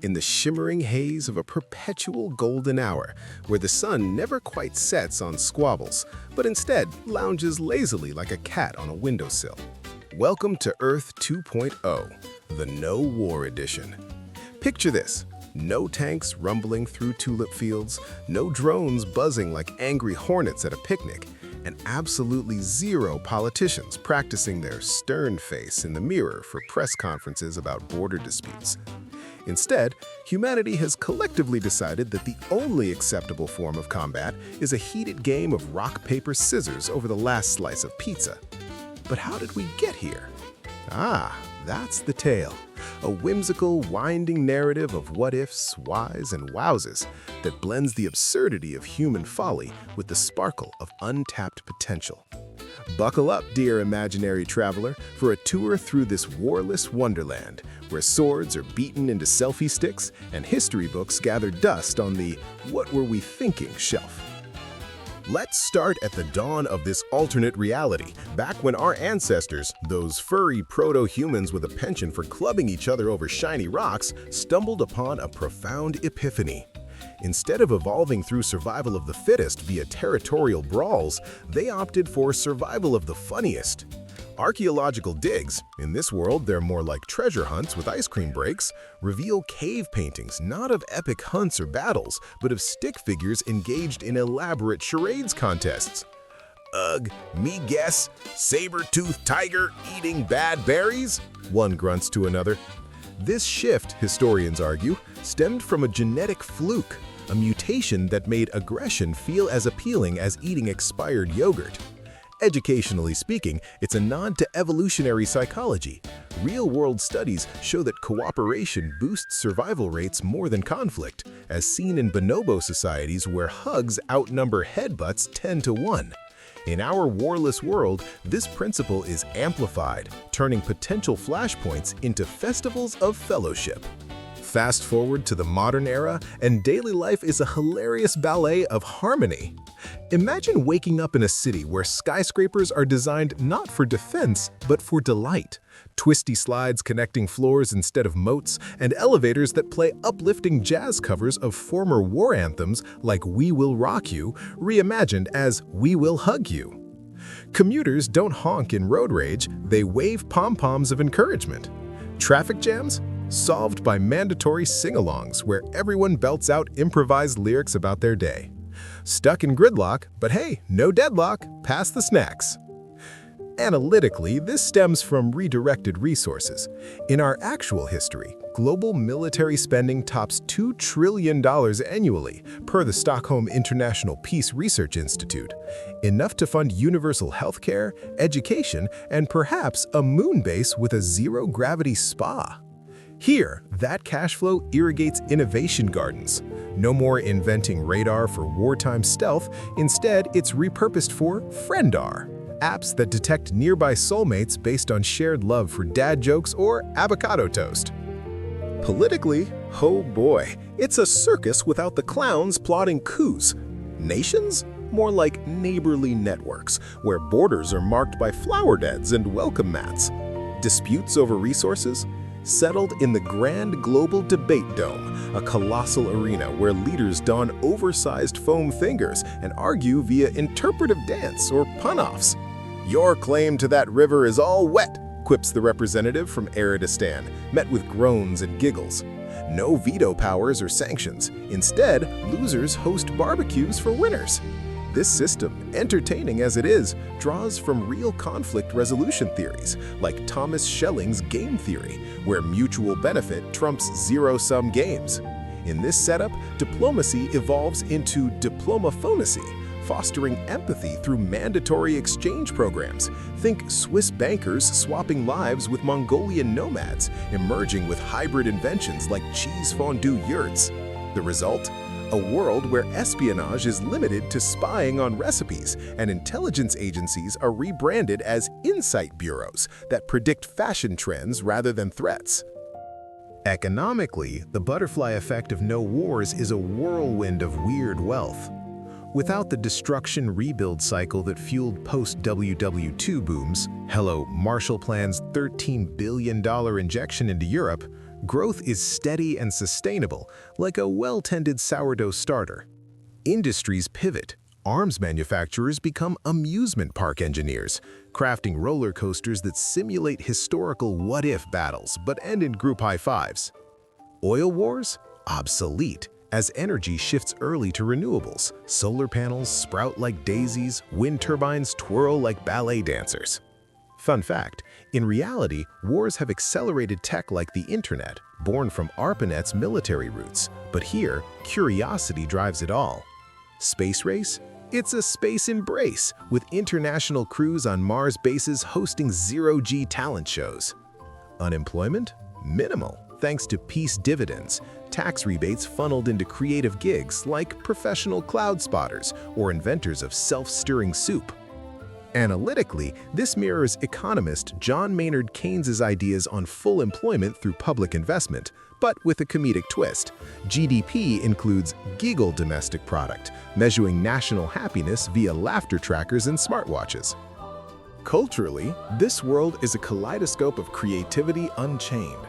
In the shimmering haze of a perpetual golden hour, where the sun never quite sets on squabbles, but instead lounges lazily like a cat on a windowsill. Welcome to Earth 2.0, the No War Edition. Picture this: no tanks rumbling through tulip fields, no drones buzzing like angry hornets at a picnic, and absolutely zero politicians practicing their stern face in the mirror for press conferences about border disputes. Instead, humanity has collectively decided that the only acceptable form of combat is a heated game of rock, paper, scissors over the last slice of pizza. But how did we get here? That's the tale. A whimsical, winding narrative of what-ifs, whys, and wowzes that blends the absurdity of human folly with the sparkle of untapped potential. Buckle up, dear imaginary traveler, for a tour through this warless wonderland, where swords are beaten into selfie sticks and history books gather dust on the "what were we thinking" shelf. Let's start at the dawn of this alternate reality, back when our ancestors, those furry proto-humans with a penchant for clubbing each other over shiny rocks, stumbled upon a profound epiphany. Instead of evolving through survival of the fittest via territorial brawls, they opted for survival of the funniest. Archaeological digs, in this world they're more like treasure hunts with ice cream breaks, reveal cave paintings not of epic hunts or battles, but of stick figures engaged in elaborate charades contests. "Ugh, me guess, saber-toothed tiger eating bad berries?" one grunts to another. This shift, historians argue, stemmed from a genetic fluke, a mutation that made aggression feel as appealing as eating expired yogurt. Educationally speaking, it's a nod to evolutionary psychology. Real-world studies show that cooperation boosts survival rates more than conflict, as seen in bonobo societies where hugs outnumber headbutts 10 to 1. In our warless world, this principle is amplified, turning potential flashpoints into festivals of fellowship. Fast forward to the modern era, and daily life is a hilarious ballet of harmony. Imagine waking up in a city where skyscrapers are designed not for defense, but for delight. Twisty slides connecting floors instead of moats, and elevators that play uplifting jazz covers of former war anthems like "We Will Rock You," reimagined as "We Will Hug You." Commuters don't honk in road rage, they wave pom-poms of encouragement. Traffic jams? Solved by mandatory sing-alongs where everyone belts out improvised lyrics about their day. Stuck in gridlock, but hey, no deadlock, pass the snacks. Analytically, this stems from redirected resources. In our actual history, global military spending tops $2 trillion annually, per the Stockholm International Peace Research Institute, enough to fund universal healthcare, education, and perhaps a moon base with a zero-gravity spa. Here, that cash flow irrigates innovation gardens. No more inventing radar for wartime stealth, instead it's repurposed for Friendar, apps that detect nearby soulmates based on shared love for dad jokes or avocado toast. Politically, oh boy, it's a circus without the clowns plotting coups. Nations? More like neighborly networks, where borders are marked by flower beds and welcome mats. Disputes over resources? Settled in the Grand Global Debate Dome, a colossal arena where leaders don oversized foam fingers and argue via interpretive dance or pun-offs. "Your claim to that river is all wet," quips the representative from Eridistan, met with groans and giggles. No veto powers or sanctions. Instead, losers host barbecues for winners. This system, entertaining as it is, draws from real conflict resolution theories, like Thomas Schelling's game theory, where mutual benefit trumps zero-sum games. In this setup, diplomacy evolves into diplomaphonacy, fostering empathy through mandatory exchange programs. Think Swiss bankers swapping lives with Mongolian nomads, emerging with hybrid inventions like cheese fondue yurts. The result? A world where espionage is limited to spying on recipes, and intelligence agencies are rebranded as insight bureaus that predict fashion trends rather than threats. Economically, the butterfly effect of no wars is a whirlwind of weird wealth. Without the destruction rebuild cycle that fueled post-WW2 booms, hello Marshall Plan's $13 billion injection into Europe, growth is steady and sustainable, like a well-tended sourdough starter. Industries pivot. Arms manufacturers become amusement park engineers, crafting roller coasters that simulate historical what-if battles but end in group high fives. Oil wars? Obsolete, as energy shifts early to renewables. Solar panels sprout like daisies, wind turbines twirl like ballet dancers. Fun fact, in reality, wars have accelerated tech like the internet, born from ARPANET's military roots. But here, curiosity drives it all. Space race? It's a space embrace, with international crews on Mars bases hosting zero-G talent shows. Unemployment? Minimal, thanks to peace dividends, tax rebates funneled into creative gigs like professional cloud spotters or inventors of self-stirring soup. Analytically, this mirrors economist John Maynard Keynes's ideas on full employment through public investment, but with a comedic twist. GDP includes giggle domestic product, measuring national happiness via laughter trackers and smartwatches. Culturally, this world is a kaleidoscope of creativity unchained.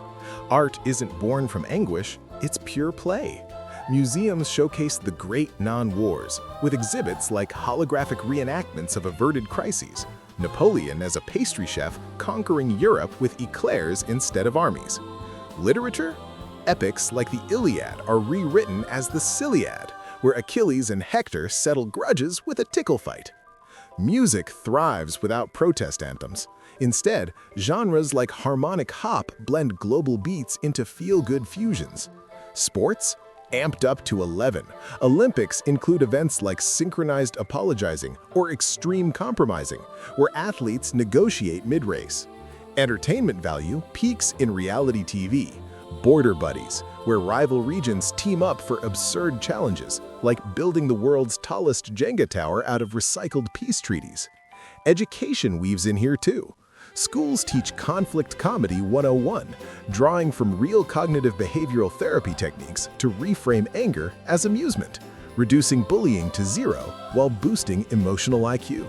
Art isn't born from anguish, it's pure play. Museums showcase the great non-wars, with exhibits like holographic reenactments of averted crises, Napoleon as a pastry chef conquering Europe with eclairs instead of armies. Literature? Epics like the Iliad are rewritten as the Siliad, where Achilles and Hector settle grudges with a tickle fight. Music thrives without protest anthems. Instead, genres like harmonic hop blend global beats into feel-good fusions. Sports? Amped up to 11. Olympics include events like synchronized apologizing or extreme compromising, where athletes negotiate mid-race. Entertainment value peaks in reality TV. Border buddies, where rival regions team up for absurd challenges, like building the world's tallest Jenga tower out of recycled peace treaties. Education weaves in here too. Schools teach conflict comedy 101, drawing from real cognitive behavioral therapy techniques to reframe anger as amusement, reducing bullying to zero while boosting emotional IQ.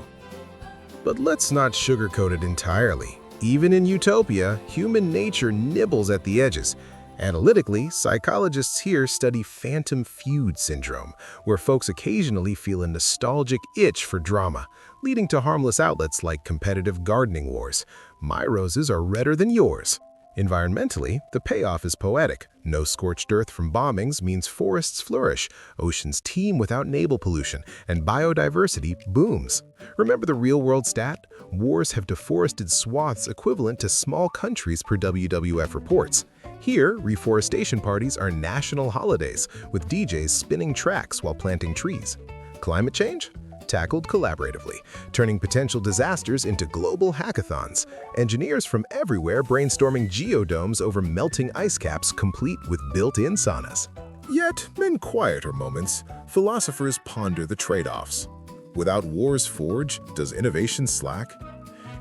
But let's not sugarcoat it entirely. Even in utopia, human nature nibbles at the edges. Analytically, psychologists here study phantom feud syndrome, where folks occasionally feel a nostalgic itch for drama, leading to harmless outlets like competitive gardening wars. My roses are redder than yours. Environmentally, the payoff is poetic. No scorched earth from bombings means forests flourish, oceans teem without naval pollution, and biodiversity booms. Remember the real-world stat? Wars have deforested swaths equivalent to small countries per WWF reports. Here, reforestation parties are national holidays, with DJs spinning tracks while planting trees. Climate change? Tackled collaboratively, turning potential disasters into global hackathons. Engineers from everywhere brainstorming geodomes over melting ice caps complete with built-in saunas. Yet, in quieter moments, philosophers ponder the trade-offs. Without wars forged, does innovation slack?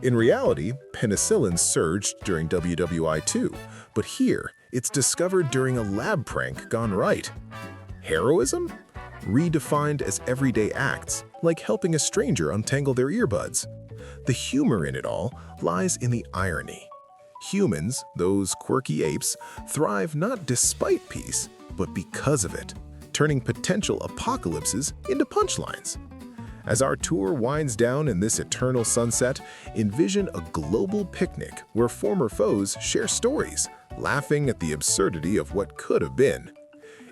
In reality, penicillin surged during WWI2, but here, it's discovered during a lab prank gone right. Heroism? Redefined as everyday acts, like helping a stranger untangle their earbuds. The humor in it all lies in the irony. Humans, those quirky apes, thrive not despite peace, but because of it, turning potential apocalypses into punchlines. As our tour winds down in this eternal sunset, envision a global picnic where former foes share stories, laughing at the absurdity of what could have been.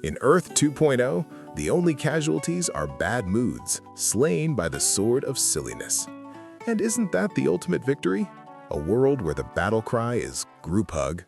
In Earth 2.0, the only casualties are bad moods, slain by the sword of silliness. And isn't that the ultimate victory? A world where the battle cry is group hug,